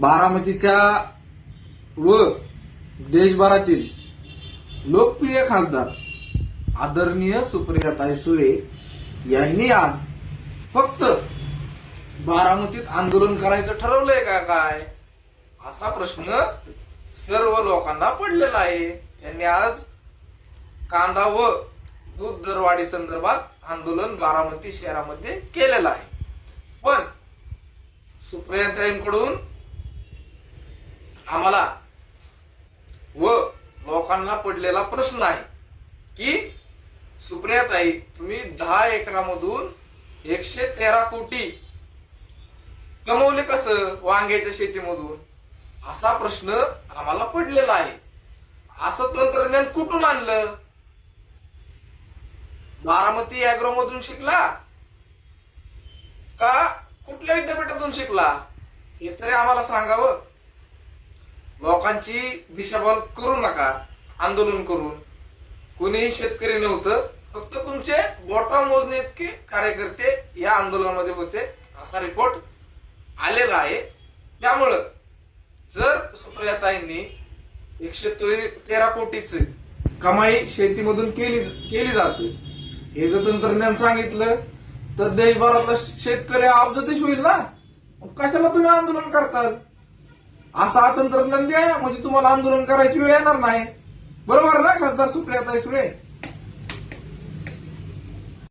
बारामतीच्या व देशभरातील लोकप्रिय खासदार आदरणीय सुप्रियाताई सुळे यांनी आज फक्त बारामतीत आंदोलन करायचं ठरवलंय का काय, असा प्रश्न सर्व लोकांना पडलेला आहे. त्यांनी आज कांदा व दूध दरवाढी संदर्भात आंदोलन बारामती शहरामध्ये केलेलं आहे. पण सुप्रियाताईंकडून आम्हाला व लोकांना पडलेला प्रश्न आहे की सुप्रियाताई, तुम्ही 10 एकरामधून 113 कोटी कमवले कसं वांग्याच्या शेतीमधून, असा प्रश्न आम्हाला पडलेला आहे. असं तंत्रज्ञान कुठून आणलं? बारामती अॅग्रो मधून शिकला का कुठल्या विद्यापीठातून शिकला, हे तरी आम्हाला सांगावं. लोकांची दिशाभूल करू नका आंदोलन करून. कुणीही शेतकरी नव्हतं, फक्त तुमचे बोटा मोजणे इतके कार्यकर्ते या आंदोलनामध्ये होते, असा रिपोर्ट आलेला आहे. त्यामुळं जर सुप्रियाताईंनी 113 कोटीची कमाई शेतीमधून केली जाते हे जर तंत्रज्ञान सांगितलं तर देशभरातला शेतकरी अब्जाधीश होईल ना. कशाला तुम्ही आंदोलन करताल? असा तंत्रज्ञान द्या, म्हणजे तुम्हाला आंदोलन करायची वेळ येणार नाही. बरोबर ना खासदार सुप्रियाताई सुळे?